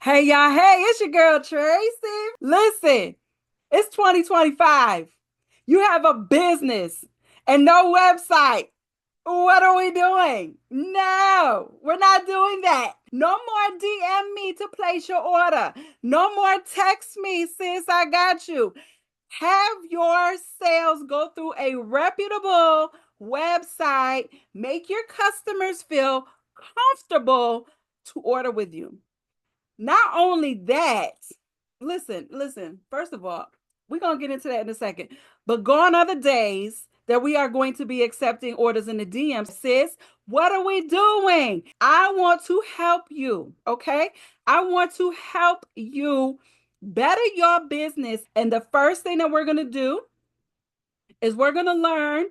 Hey y'all, hey, it's your girl Tracy. Listen, it's 2025. You have a business and no website. What are we doing? No, we're not doing that. No more DM me to place your order. No more text me, sis, I got you. Have your sales go through a reputable website. Make your customers feel comfortable to order with you. Not only that, listen, first of all, we're going to get into that in a second. But gone are the days that we are going to be accepting orders in the DMs. Sis, what are we doing? I want to help you, okay? I want to help you better your business. And the first thing that we're going to do is we're going to learn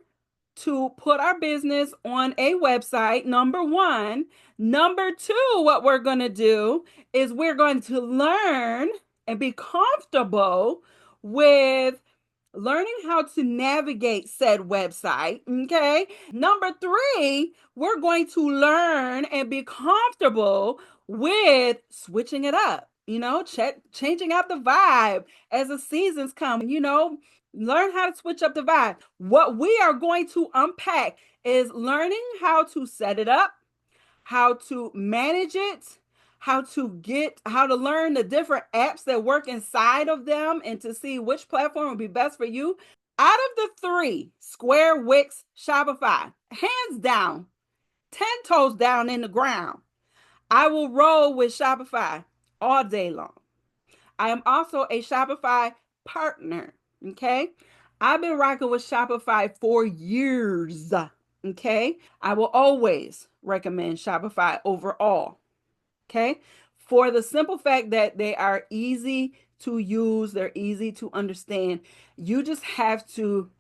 to put our business on a website, number one. Number two, what we're going to do is we're going to learn and be comfortable with learning how to navigate said website. Okay. Number three, we're going to learn and be comfortable with switching it up, changing out the vibe as the seasons come, learn how to switch up the vibe. What we are going to unpack is learning how to set it up, how to manage it, how to learn the different apps that work inside of them and to see which platform would be best for you. Out of the three, Square, Wix, Shopify, hands down, 10 toes down in the ground, I will roll with Shopify all day long. I am also a Shopify partner. Okay. I've been rocking with Shopify for years. Okay. I will always recommend Shopify overall. Okay. For the simple fact that they are easy to use, they're easy to understand. You just have to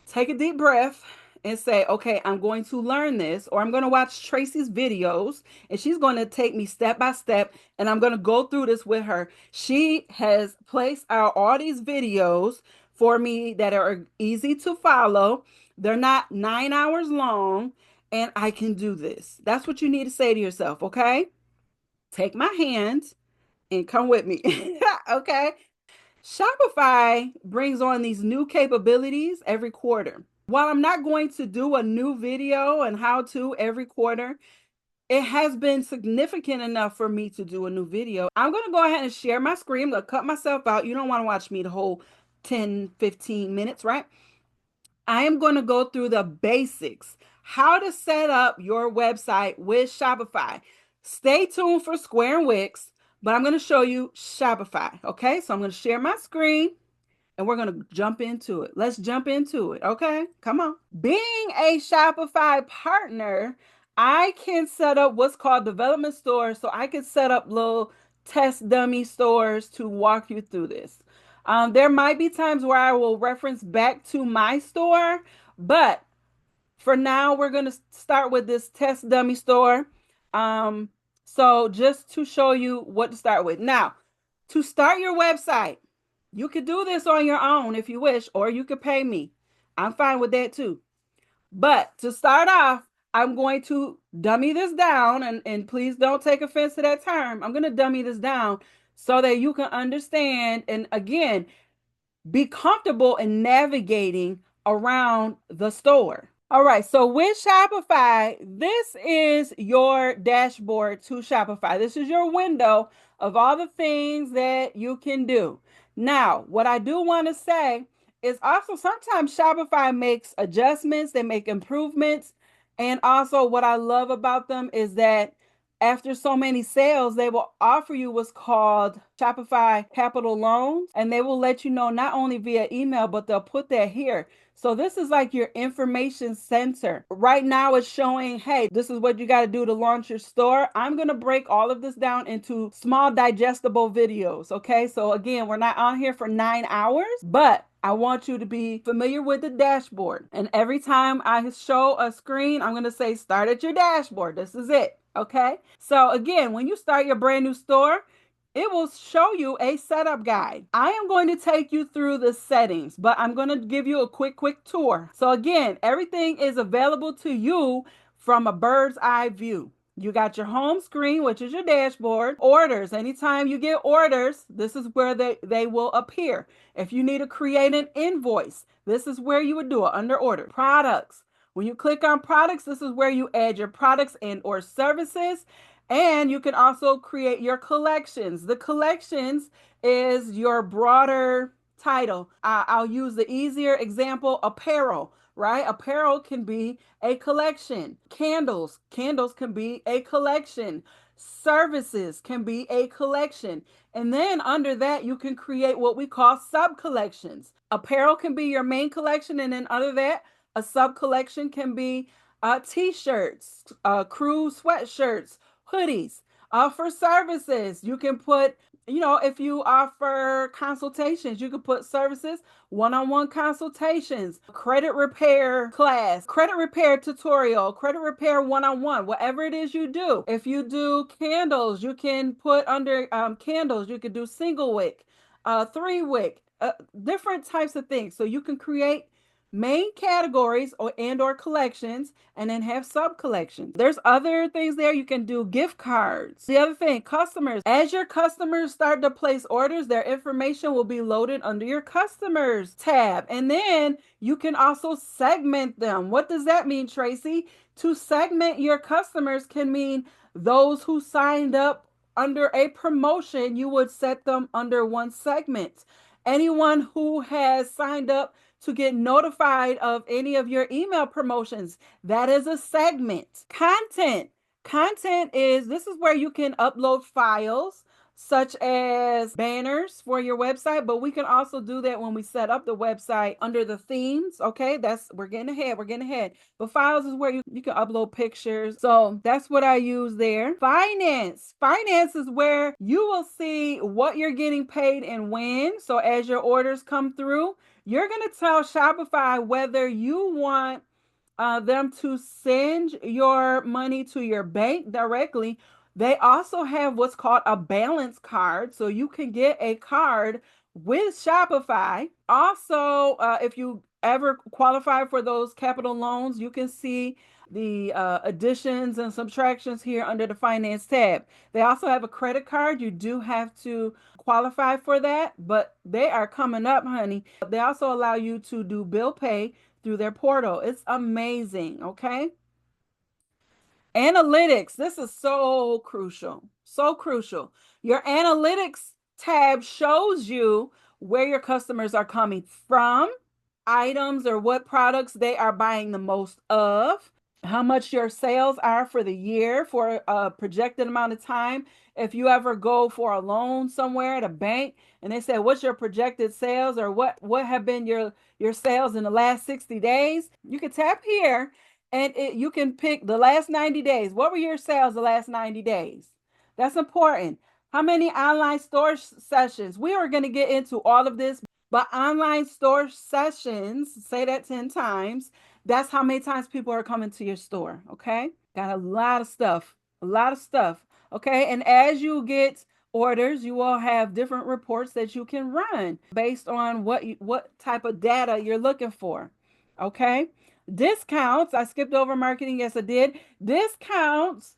take a deep breath and say, okay, I'm going to learn this, or I'm going to watch Tracy's videos and she's going to take me step by step and I'm going to go through this with her. She has placed out all these videos for me that are easy to follow. They're not 9 hours long and I can do this. That's what you need to say to yourself, okay? Take my hand and come with me. Okay? Shopify brings on these new capabilities every quarter. While I'm not going to do a new video and how to every quarter, it has been significant enough for me to do a new video. I'm going to go ahead and share my screen. I'm going to cut myself out. You don't want to watch me the whole 10, 15 minutes, right? I am going to go through the basics, how to set up your website with Shopify. Stay tuned for Square and Wix, but I'm going to show you Shopify. Okay, so I'm going to share my screen and we're going to jump into it. Let's jump into it. Okay, come on. Being a Shopify partner, I can set up what's called development stores. So I can set up little test dummy stores to walk you through this. There might be times where I will reference back to my store, but for now, we're going to start with this test dummy store. Um, so just to show you what to start with. Now, to start your website, you could do this on your own if you wish, or you could pay me. I'm fine with that too. But to start off, I'm going to dummy this down, and please don't take offense to that term. I'm going to dummy this down so that you can understand and again be comfortable in navigating around the store. All right, so with Shopify, this is your dashboard to Shopify. This is your window of all the things that you can do. Now, what I do want to say is also sometimes Shopify makes adjustments, they make improvements. And also, what I love about them is that after so many sales, they will offer you what's called Shopify Capital Loans, and they will let you know not only via email, but they'll put that here. So this is like your information center. Right now it's showing, hey, this is what you got to do to launch your store. I'm going to break all of this down into small digestible videos. Okay. So again, we're not on here for 9 hours, but I want you to be familiar with the dashboard. And every time I show a screen, I'm going to say, start at your dashboard. This is it. Okay. So again, when you start your brand new store, it will show you a setup guide. I am going to take you through the settings, but I'm going to give you a quick tour. So again, everything is available to you from a bird's eye view. You got your home screen, which is your dashboard. Orders. Anytime you get orders, this is where they will appear. If you need to create an invoice, this is where you would do it under order. Products. When you click on products, this is where you add your products and or services. And you can also create your collections. The collections is your broader title. I'll use the easier example, apparel, right? Apparel can be a collection. Candles can be a collection. Services can be a collection. And then under that, you can create what we call sub collections. Apparel can be your main collection, and then under that, a sub collection can be t-shirts, crew sweatshirts, hoodies. For services, you can put, if you offer consultations, you could put services, one-on-one consultations, credit repair class, credit repair tutorial, credit repair one-on-one, whatever it is you do. If you do candles, you can put under candles, you could do single wick, 3 wick, different types of things. So you can create main categories or collections and then have sub collections. There's other things there. You can do gift cards. The other thing, customers. As your customers start to place orders, their information will be loaded under your customers tab. And then you can also segment them. What does that mean, Tracy? To segment your customers can mean those who signed up under a promotion, you would set them under one segment. Anyone who has signed up to get notified of any of your email promotions, that is a segment. Content is, this is where you can upload files such as banners for your website, but we can also do that when we set up the website under the themes. Okay, we're getting ahead. But files is where you can upload pictures. So that's what I use there. Finance is where you will see what you're getting paid and when. So as your orders come through, you're going to tell Shopify whether you want them to send your money to your bank directly. They also have what's called a balance card. So you can get a card with Shopify. Also, if you ever qualify for those capital loans, you can see the additions and subtractions here under the finance tab. They also have a credit card. You do have to qualify for that, but they are coming up, honey. They also allow you to do bill pay through their portal. It's amazing, okay? Analytics, this is so crucial. So crucial. Your analytics tab shows you where your customers are coming from, items or what products they are buying the most of, how much your sales are for the year for a projected amount of time. If you ever go for a loan somewhere at a bank and they say, what's your projected sales, or what have been your sales in the last 60 days, you can tap here and you can pick the last 90 days. What were your sales the last 90 days? That's important. How many online store sessions? We are going to get into all of this, but online store sessions, say that 10 times. That's how many times people are coming to your store. Okay. Got a lot of stuff. Okay. And as you get orders, you will have different reports that you can run based on what type of data you're looking for. Okay. Discounts. I skipped over marketing. Yes, I did. Discounts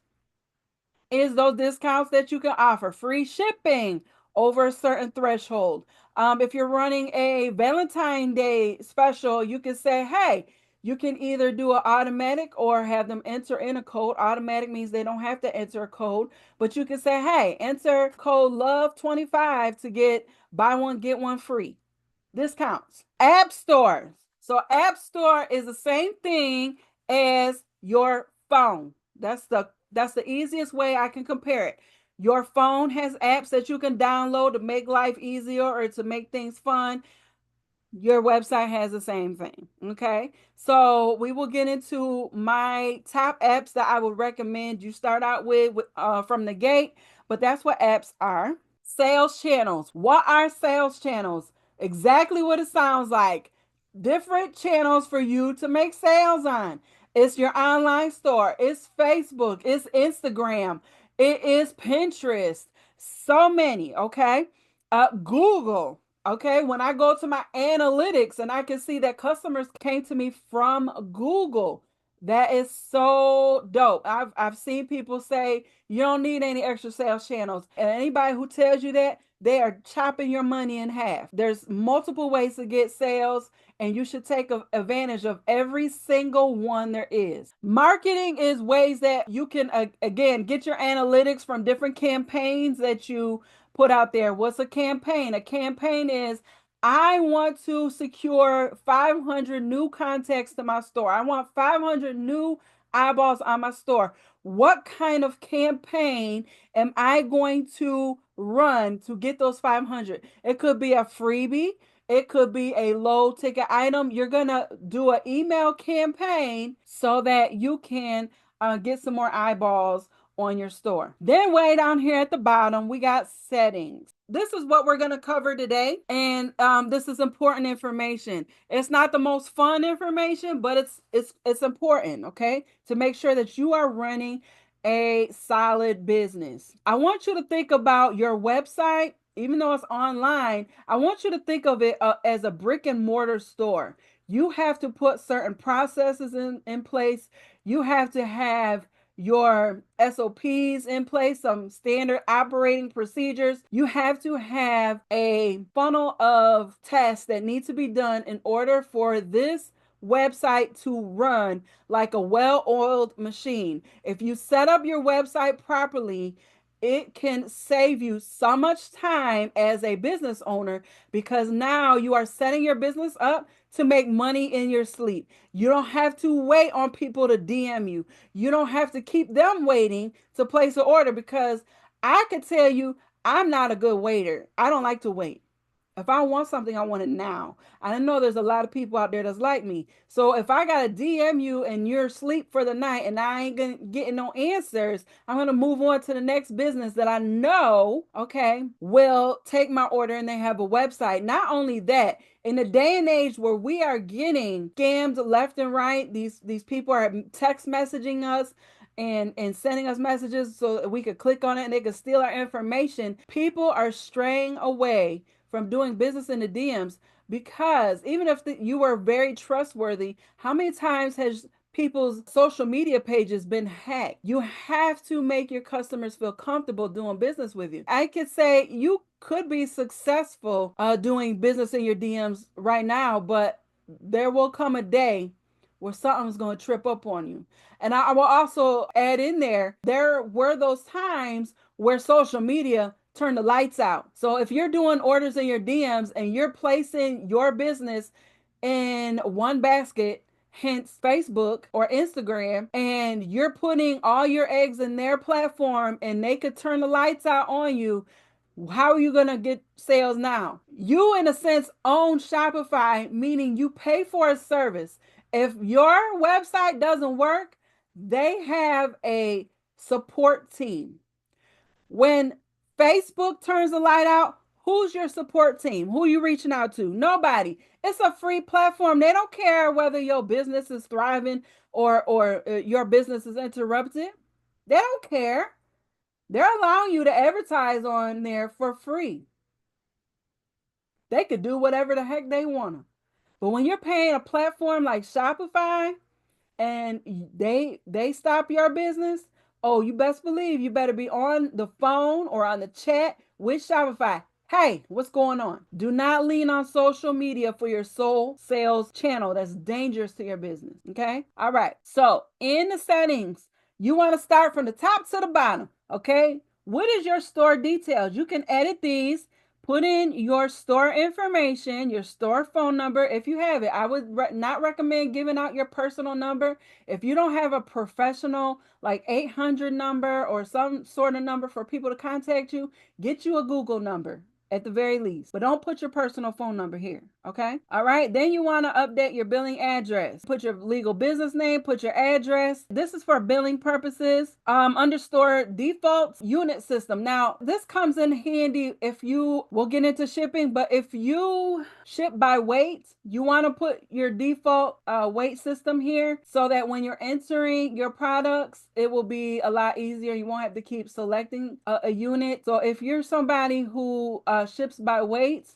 is those discounts that you can offer. Free shipping over a certain threshold. If you're running a Valentine's Day special, you can say, hey, you can either do an automatic or have them enter in a code. Automatic means they don't have to enter a code, but you can say, hey, enter code LOVE25 to get buy one, get one free. Discounts. App stores. So app store is the same thing as your phone. That's the easiest way I can compare it. Your phone has apps that you can download to make life easier or to make things fun. Your website has the same thing. Okay. So we will get into my top apps that I would recommend you start out with from the gate, but that's what apps are. Sales channels. What are sales channels? Exactly what it sounds like. Different channels for you to make sales on. It's your online store. It's Facebook. It's Instagram. It is Pinterest. So many. Okay. Google. Okay. When I go to my analytics and I can see that customers came to me from Google, That is so dope. I've seen people say you don't need any extra sales channels. And anybody who tells you that, they are chopping your money in half. There's multiple ways to get sales, and you should take advantage of every single one there is. Marketing is ways that you can again get your analytics from different campaigns that you put out there. What's a campaign? A campaign is, I want to secure 500 new contacts to my store. I want 500 new eyeballs on my store. What kind of campaign am I going to run to get those 500? It could be a freebie. It could be a low ticket item. You're going to do an email campaign so that you can get some more eyeballs on your store. Then way down here at the bottom, we got settings. This is what we're going to cover today, and this is important information. It's not the most fun information, but it's important, okay, to make sure that you are running a solid business. I want you to think about your website, even though it's online. I want you to think of it as a brick and mortar store. You have to put certain processes in place. You have to have your SOPs in place, some standard operating procedures. You have to have a funnel of tests that need to be done in order for this website to run like a well-oiled machine. If you set up your website properly, it can save you so much time as a business owner, because now you are setting your business up to make money in your sleep. You don't have to wait on people to DM you. You don't have to keep them waiting to place an order, because I could tell you I'm not a good waiter. I don't like to wait. If I want something, I want it now. I know there's a lot of people out there that's like me. So if I gotta DM you and you're asleep for the night and I ain't gonna getting no answers, I'm gonna move on to the next business that I know, okay, will take my order and they have a website. Not only that, in the day and age where we are getting scammed left and right, these people are text messaging us and sending us messages so that we could click on it and they could steal our information. People are straying away from doing business in the DMs, because even if you were very trustworthy, how many times has people's social media pages been hacked? You have to make your customers feel comfortable doing business with you. I could say you could be successful doing business in your DMs right now, but there will come a day where something's going to trip up on you. And I will also add in there were those times where social media turn the lights out. So if you're doing orders in your DMs and you're placing your business in one basket, hence Facebook or Instagram, and you're putting all your eggs in their platform and they could turn the lights out on you, how are you going to get sales now? You, in a sense, own Shopify, meaning you pay for a service. If your website doesn't work, they have a support team. When Facebook turns the light out, who's your support team? Who are you reaching out to? Nobody. It's a free platform. They don't care whether your business is thriving or your business is interrupted. They don't care. They're allowing you to advertise on there for free. They could do whatever the heck they want to. But when you're paying a platform like Shopify, and they stop your business, oh, you best believe you better be on the phone or on the chat with Shopify. Hey, what's going on? Do not lean on social media for your sole sales channel. That's dangerous to your business. Okay. All right. So in the settings, you want to start from the top to the bottom. Okay. What is your store details? You can edit these. Put in your store information, your store phone number if you have it. I would not recommend giving out your personal number. If you don't have a professional like 800 number or some sort of number for people to contact you, get you a Google number at the very least. But don't put your personal phone number here, okay? All right, then you want to update your billing address. Put your legal business name, put your address. This is for billing purposes. Under store defaults, unit system. Now, this comes in handy if you, we'll get into shipping, but if you ship by weight, you want to put your default weight system here so that when you're entering your products, it will be a lot easier. You won't have to keep selecting a unit. So if you're somebody who ships by weight,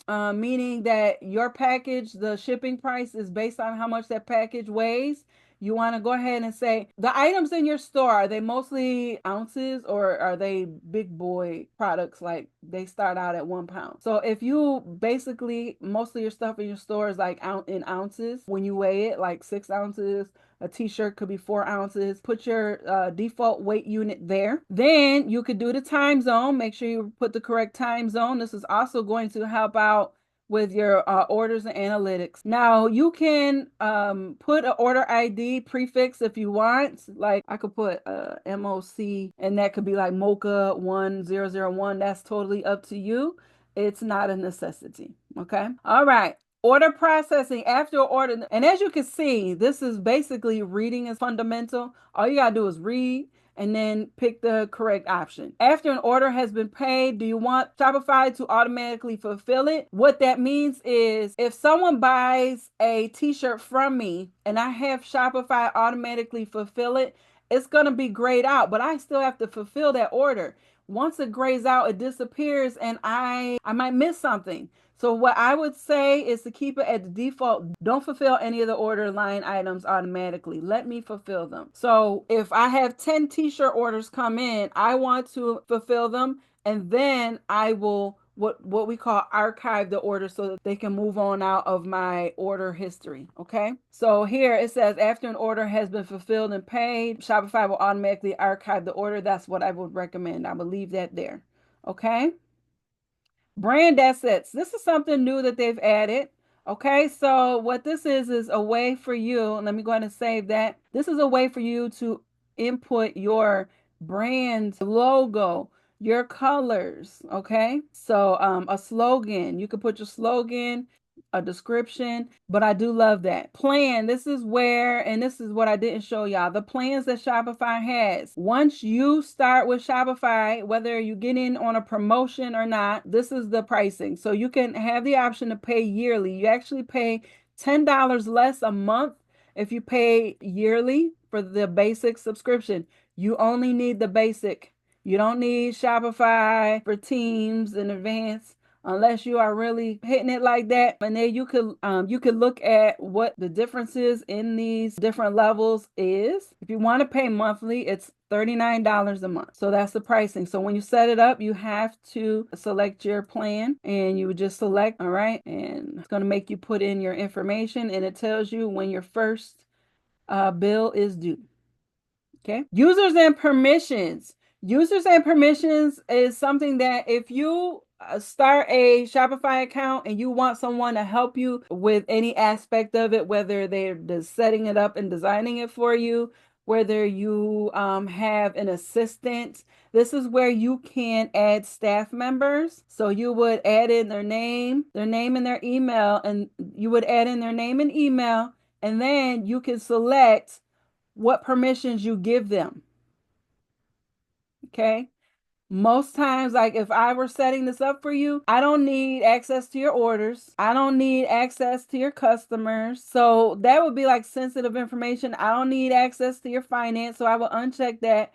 meaning that your package, the shipping price is based on how much that package weighs, you want to go ahead and say the items in your store, are they mostly ounces or are they big boy products like they start out at 1 pound? So if you basically most of your stuff in your store is like out in ounces, when you weigh it, like 6 ounces, a t-shirt could be 4 ounces. Put your default weight unit there. Then you could do the time zone. Make sure you put the correct time zone. This is also going to help out with your orders and analytics. Now you can put an order ID prefix if you want. Like I could put MOC and that could be like Mocha 1001. That's totally up to you. It's not a necessity. Okay. All right. Order processing after order. And as you can see, this is basically reading is fundamental. All you got to do is read and then pick the correct option. After an order has been paid, do you want Shopify to automatically fulfill it? What that means is if someone buys a t-shirt from me and I have Shopify automatically fulfill it, it's going to be grayed out, but I still have to fulfill that order. Once it grays out, it disappears and I might miss something. So what I would say is to keep it at the default. Don't fulfill any of the order line items automatically. Let me fulfill them. So if I have 10 t-shirt orders come in, I want to fulfill them and then I will what we call archive the order so that they can move on out of my order history. Okay. So here it says after an order has been fulfilled and paid, Shopify will automatically archive the order. That's what I would recommend. I will leave that there. Okay. Brand assets. This is something new that they've added. Okay, so what this is a way for you, let me go ahead and save that. This is a way for you to input your brand logo, your colors, okay? So a slogan, you can put your slogan, a description, but I do love that. Plan, this is where, and this is what I didn't show y'all, the plans that Shopify has. Once you start with Shopify, whether you get in on a promotion or not, this is the pricing. So you can have the option to pay yearly. You actually pay $10 less a month if you pay yearly for the basic subscription. You only need the basic. You don't need Shopify for Teams in advance unless you are really hitting it like that. And then you could look at what the differences in these different levels is. If you want to pay monthly, it's $39 a month. So that's the pricing. So when you set it up, you have to select your plan and you would just select, all right, and it's going to make you put in your information and it tells you when your first bill is due. Okay. Users and permissions. Users and permissions is something that if you start a Shopify account and you want someone to help you with any aspect of it, whether they're just setting it up and designing it for you, whether you have an assistant, this is where you can add staff members. So you would add in their name and their email, and you would add in their name and email, and then you can select what permissions you give them. Okay. Most times, like if I were setting this up for you, I don't need access to your orders. I don't need access to your customers. So that would be like sensitive information. I don't need access to your finance. So I will uncheck that.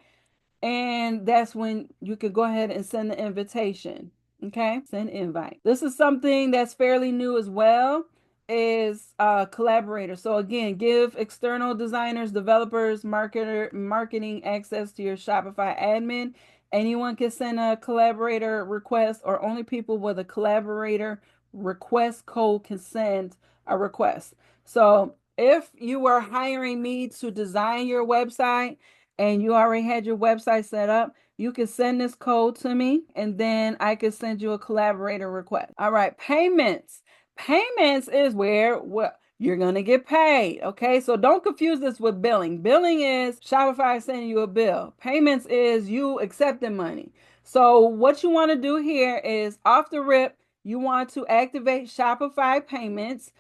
And that's when you could go ahead and send the invitation. Okay, send invite. This is something that's fairly new as well, is collaborator. So again, give external designers, developers, marketing access to your Shopify admin. Anyone can send a collaborator request, or only people with a collaborator request code can send a request. So if you were hiring me to design your website and you already had your website set up, you can send this code to me and then I can send you a collaborator request. All right, payments. Payments is where what you're going to get paid. Okay, so don't confuse this with billing. Billing is Shopify sending you a bill. Payments is you accepting money. So what you want to do here is off the rip, you want to activate Shopify payments.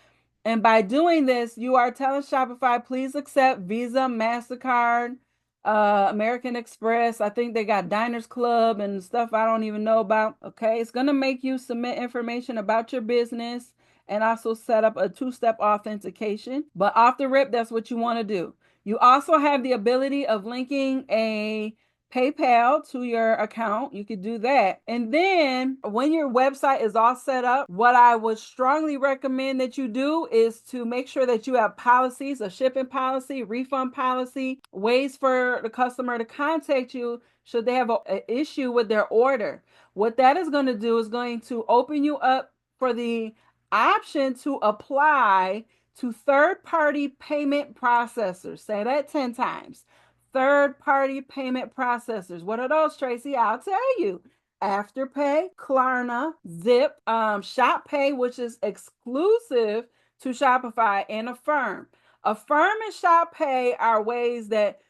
And by doing this, you are telling Shopify, please accept Visa, MasterCard, American Express. I think they got Diners Club and stuff I don't even know about. Okay, it's going to make you submit information about your business and also set up a two-step authentication. But off the rip, that's what you want to do. You also have the ability of linking a PayPal to your account. You could do that. And then when your website is all set up, what I would strongly recommend that you do is to make sure that you have policies, a shipping policy, refund policy, ways for the customer to contact you should they have an issue with their order. What that is going to do is going to open you up for the option to apply to third-party payment processors. Say that 10 times. Third-party payment processors. What are those, Tracy? I'll tell you. Afterpay, Klarna, Zip, ShopPay, which is exclusive to Shopify, and Affirm. Affirm and ShopPay are ways that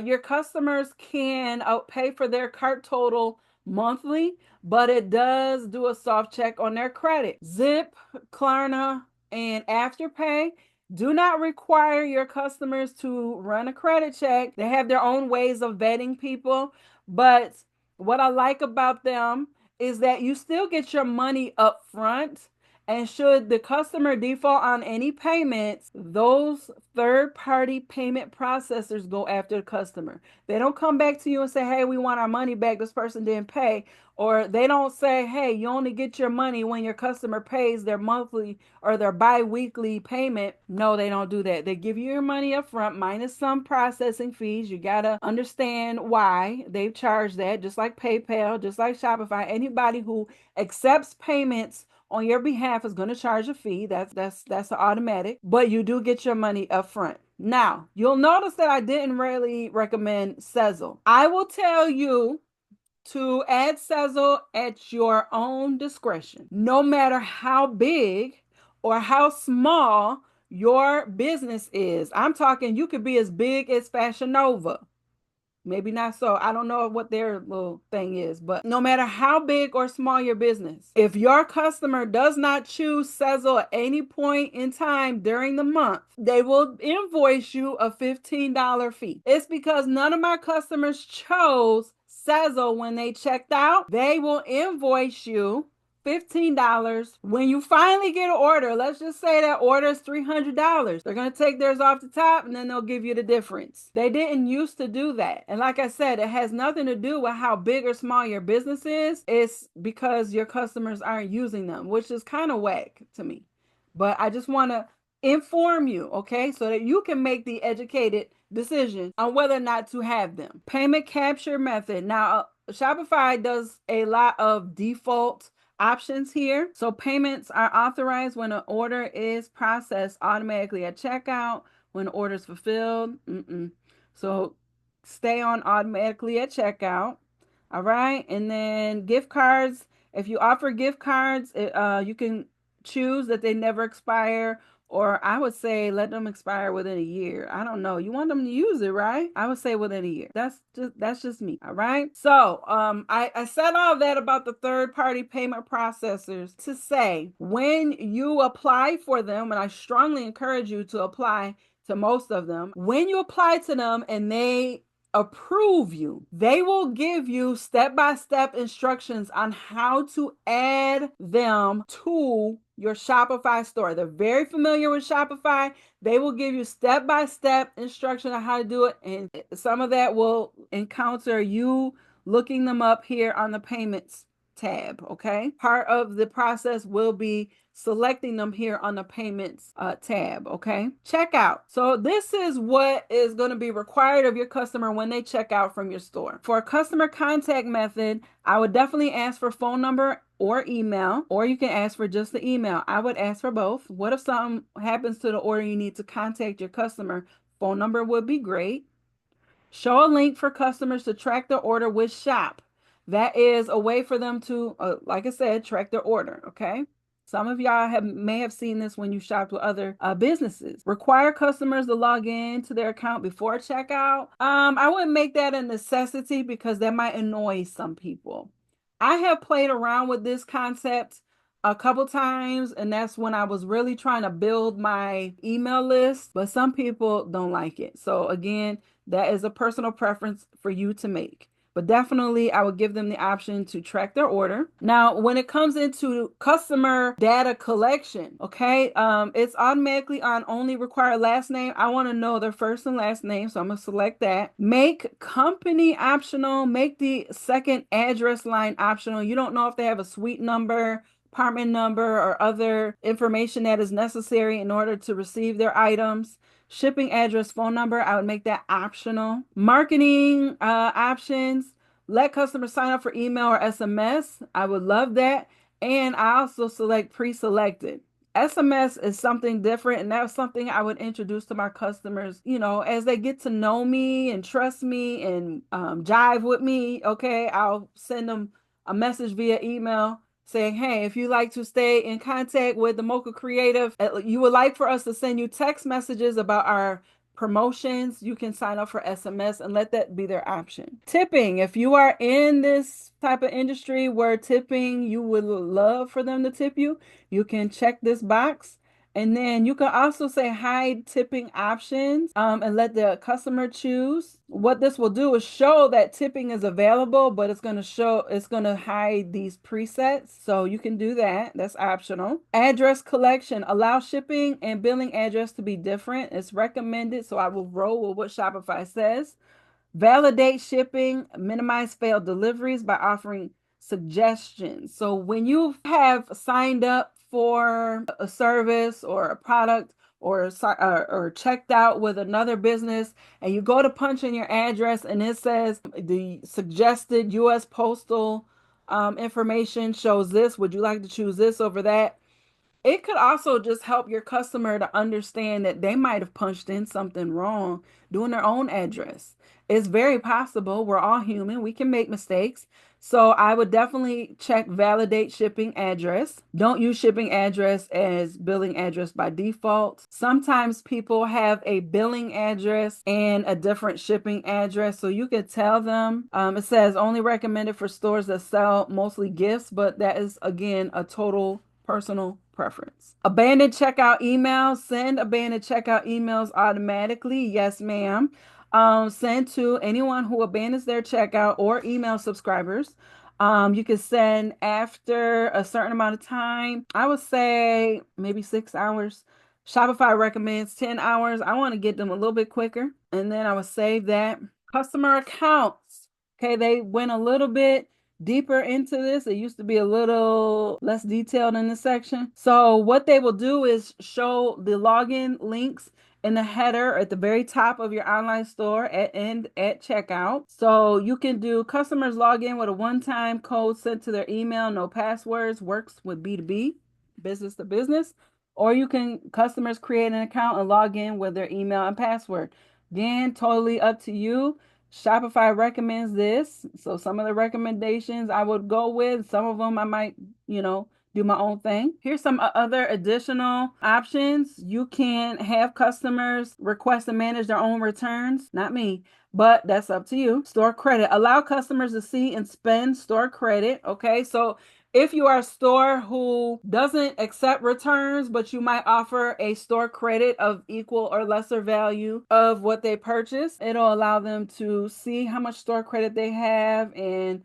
your customers can pay for their cart total monthly, but it does do a soft check on their credit. Zip, Klarna, and Afterpay do not require your customers to run a credit check. They have their own ways of vetting people, but what I like about them is that you still get your money up front. And should the customer default on any payments, those third-party payment processors go after the customer. They don't come back to you and say, hey, we want our money back. This person didn't pay. Or they don't say, hey, you only get your money when your customer pays their monthly or their bi-weekly payment. No, they don't do that. They give you your money up front minus some processing fees. You got to understand why they've charged that, just like PayPal, just like Shopify. Anybody who accepts payments on your behalf is going to charge a fee. That's an automatic, but you do get your money up front. Now, you'll notice that I didn't really recommend Sezzle. I will tell you to add Sezzle at your own discretion. No matter how big or how small your business is. I'm talking you could be as big as Fashion Nova. Maybe not so. I don't know what their little thing is, but no matter how big or small your business, if your customer does not choose Sezzle at any point in time during the month, they will invoice you a $15 fee. It's because none of my customers chose Sezzle when they checked out. They will invoice you $15 when you finally get an order. Let's just say that order is $300. They're going to take theirs off the top and then they'll give you the difference. They didn't used to do that. And like I said, it has nothing to do with how big or small your business is. It's because your customers aren't using them, which is kind of whack to me. But I just want to inform you, okay, so that you can make the educated decision on whether or not to have them. Payment capture method. Now, Shopify does a lot of default options here. So payments are authorized when an order is processed automatically at checkout, when the order is fulfilled. So stay on automatically at checkout. All right. And then gift cards. If you offer gift cards, you can choose that they never expire, or I would say let them expire within a year. I don't know. You want them to use it, right? I would say within a year. That's just me. All right. So I said all of that about the third-party payment processors to say when you apply for them, and I strongly encourage you to apply to most of them, when you apply to them and they approve you, they will give you step-by-step instructions on how to add them to your Shopify store. They're very familiar with Shopify. They will give you step-by-step instruction on how to do it, and some of that will encounter you looking them up here on the payments tab. Okay, part of the process will be selecting them here on the payments tab. Okay, checkout. So this is what is going to be required of your customer when they check out from your store. For a customer contact method, I would definitely ask for phone number or email, or you can ask for just the email. I would ask for both. What if something happens to the order, you need to contact your customer? Phone number would be great. Show a link for customers to track their order with Shop. That is a way for them to, like I said, track their order. Okay. Some of y'all may have seen this when you shopped with other businesses. Require customers to log in to their account before checkout. I wouldn't make that a necessity because that might annoy some people. I have played around with this concept a couple times, and that's when I was really trying to build my email list, but some people don't like it. So again, that is a personal preference for you to make. but definitely I would give them the option to track their order. Now, when it comes into customer data collection, okay, it's automatically on only require last name. I want to know their first and last name, so I'm gonna select that. Make company optional, make the second address line optional. You don't know if they have a suite number, apartment number, or other information that is necessary in order to receive their items. Shipping address, phone number, I would make that optional. Marketing options, let customers sign up for email or SMS. I would love that. And I also select pre-selected. SMS is something different, and that's something I would introduce to my customers, as they get to know me and trust me and jive with me. Okay, I'll send them a message via email saying, hey, if you'd like to stay in contact with the Mocha Creative, you would like for us to send you text messages about our promotions, you can sign up for SMS and let that be their option. Tipping, if you are in this type of industry where tipping, you would love for them to tip you, you can check this box. And then you can also say hide tipping options and let the customer choose. What this will do is show that tipping is available, but it's going to hide these presets. So you can do that. That's optional. Address collection, allow shipping and billing address to be different. It's recommended. So I will roll with what Shopify says. Validate shipping, minimize failed deliveries by offering suggestions. So when you have signed up for a service or a product or checked out with another business and you go to punch in your address and it says the suggested US postal information shows this, would you like to choose this over that? It could also just help your customer to understand that they might have punched in something wrong doing their own address. It's very possible. We're all human. We can make mistakes. So I would definitely check validate shipping address. Don't use shipping address as billing address by default. Sometimes people have a billing address and a different shipping address. So you could tell them, it says only recommended for stores that sell mostly gifts, but that is again a total personal preference. Abandoned checkout emails, send abandoned checkout emails automatically. Yes, ma'am. Send to anyone who abandons their checkout or email subscribers. You can send after a certain amount of time. I would say maybe 6 hours. Shopify recommends 10 hours. I want to get them a little bit quicker. And then I would save that. Customer accounts. Okay, they went a little bit deeper into this. It used to be a little less detailed in this section. So what they will do is show the login links in the header at the very top of your online store at checkout. So you can do customers log in with a one-time code sent to their email, no passwords, works with B2B, business to business. Or you can customers create an account and log in with their email and password. Again, totally up to you. Shopify recommends this. So some of the recommendations I would go with, some of them I might, do my own thing. Here's some other additional options. You can have customers request and manage their own returns. Not me, but that's up to you. Store credit. Allow customers to see and spend store credit. Okay, so if you are a store who doesn't accept returns, but you might offer a store credit of equal or lesser value of what they purchase, it'll allow them to see how much store credit they have and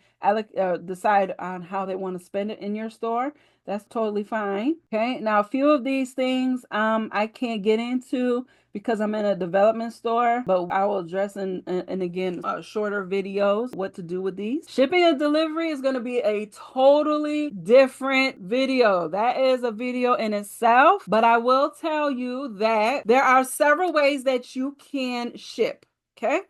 decide on how they want to spend it in your store. That's totally fine. Okay. Now, a few of these things I can't get into because I'm in a development store, but I will address in again shorter videos what to do with these. Shipping and delivery is going to be a totally different video. That is a video in itself, but I will tell you that there are several ways that you can ship. Okay.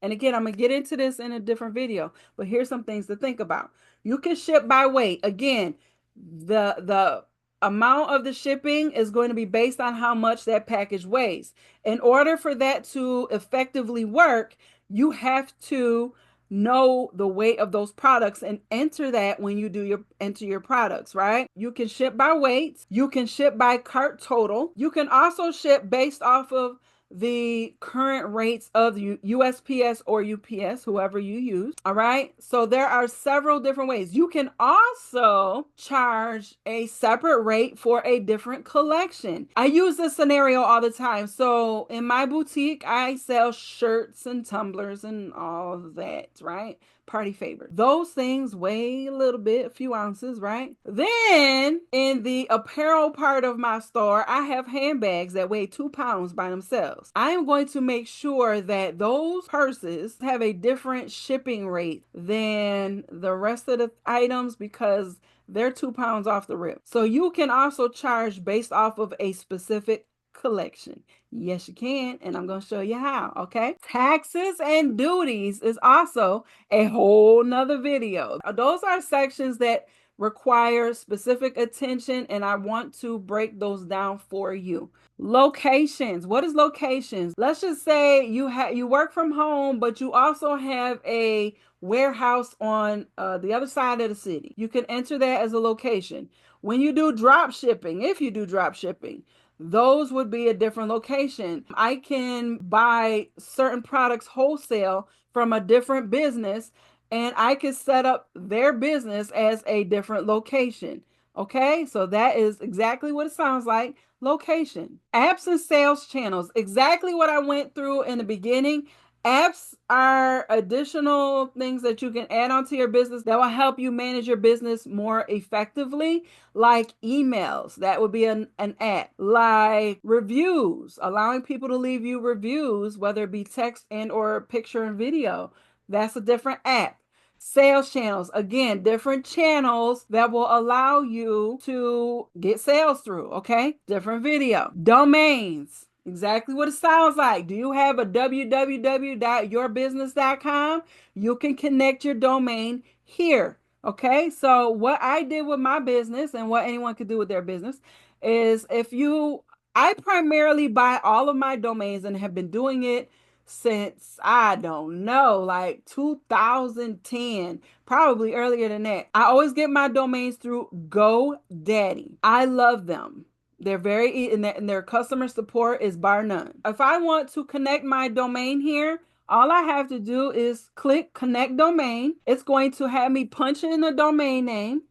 And again, I'm going to get into this in a different video, but here's some things to think about. You can ship by weight. Again, the amount of the shipping is going to be based on how much that package weighs. In order for that to effectively work, you have to know the weight of those products and enter that when you enter your products, right? You can ship by weight. You can ship by cart total. You can also ship based off of the current rates of USPS or UPS, whoever you use. All right. So there are several different ways. You can also charge a separate rate for a different collection. I use this scenario all the time. So in my boutique, I sell shirts and tumblers and all of that, right? Party favor. Those things weigh a little bit, a few ounces, right? Then in the apparel part of my store, I have handbags that weigh 2 pounds by themselves. I am going to make sure that those purses have a different shipping rate than the rest of the items because they're 2 pounds off the rip. So you can also charge based off of a specific collection. Yes, you can. And I'm going to show you how. Okay. Taxes and duties is also a whole nother video. Those are sections that require specific attention, and I want to break those down for you. Locations. What is locations? Let's just say you work from home, but you also have a warehouse on the other side of the city. You can enter that as a location. When you do drop shipping, if you do drop shipping, those would be a different location. I can buy certain products wholesale from a different business, and I could set up their business as a different location. Okay, so that is exactly what it sounds like. Location. Apps and sales channels. Exactly what I went through in the beginning. Apps are additional things that you can add onto your business that will help you manage your business more effectively, like emails. That would be an app. Like reviews, allowing people to leave you reviews, whether it be text and or picture and video. That's a different app. Sales channels, again, different channels that will allow you to get sales through. Okay, different video. Domains, exactly what it sounds like. Do you have a www.yourbusiness.com? You can connect your domain here. Okay, so what I did with my business and what anyone could do with their business is I primarily buy all of my domains and have been doing it since I don't know, like 2010, probably earlier than that. I always get my domains through GoDaddy. I love them. They're and their customer support is bar none. If I want to connect my domain here, all I have to do is click connect domain. It's going to have me punch in the domain name.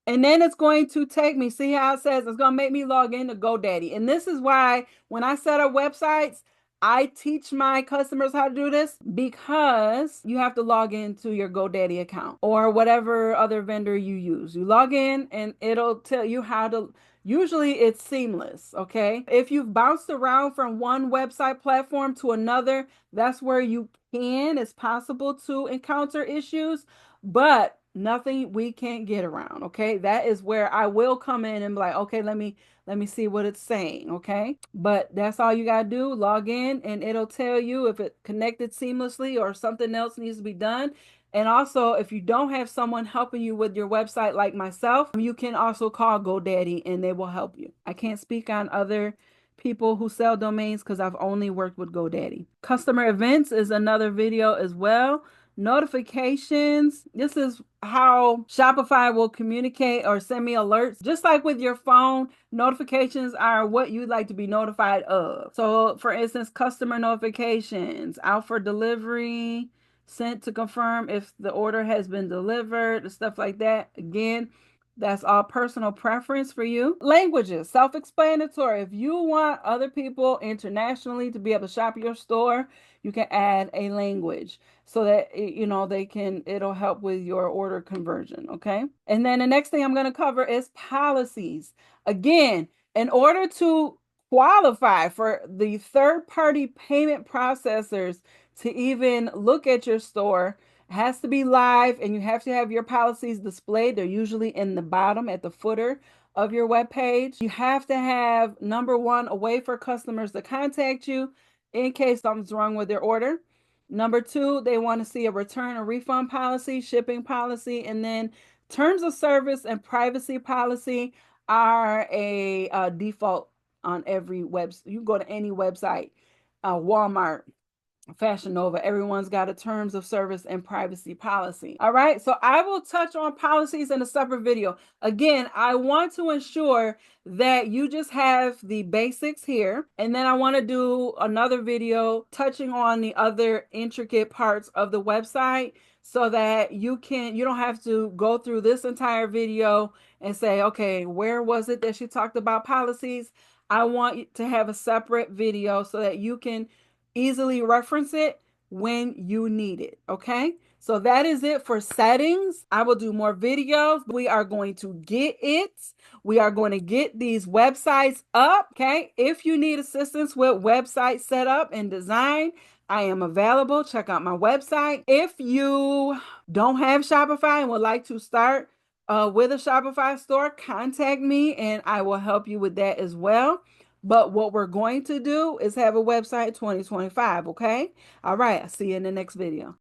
And then it's going to take me, see how it says it's going to make me log into GoDaddy. And this is why when I set up websites, I teach my customers how to do this because you have to log into your GoDaddy account or whatever other vendor you use. You log in and it'll tell you how to. Usually it's seamless, okay? If you've bounced around from one website platform to another, that's where it's possible to encounter issues, but nothing we can't get around. Okay, that is where I will come in and be like, okay, let me see what it's saying. Okay, but that's all you gotta do. Log in and it'll tell you if it connected seamlessly or something else needs to be done. And also, if you don't have someone helping you with your website like myself, you can also call GoDaddy and they will help you. I can't speak on other people who sell domains because I've only worked with GoDaddy. Customer events is another video as well. Notifications. This is how Shopify will communicate or send me alerts. Just like with your phone, notifications are what you'd like to be notified of. So, for instance, customer notifications, out for delivery, sent to confirm if the order has been delivered, stuff like that. Again, that's all personal preference for you. Languages, self-explanatory. If you want other people internationally to be able to shop your store, you can add a language so that it'll help with your order conversion. Okay. And then the next thing I'm going to cover is policies. Again, in order to qualify for the third-party payment processors to even look at your store, has to be live and you have to have your policies displayed. They're usually in the bottom at the footer of your web page. You have to have number one, a way for customers to contact you in case something's wrong with their order. Number two, they want to see a return or refund policy, shipping policy, and then terms of service and privacy policy are a default on every website. You go to any website, Walmart, Fashion Nova. Everyone's got a terms of service and privacy policy. All right. So I will touch on policies in a separate video. Again, I want to ensure that you just have the basics here. And then I want to do another video touching on the other intricate parts of the website so that you don't have to go through this entire video and say, okay, where was it that she talked about policies? I want to have a separate video so that you can easily reference it when you need it. Okay. So that is it for settings. I will do more videos. We are going to get it. We are going to get these websites up. Okay. If you need assistance with website setup and design, I am available. Check out my website. If you don't have Shopify and would like to start with a Shopify store, contact me and I will help you with that as well. But what we're going to do is have a website 2025, okay? All right, I'll see you in the next video.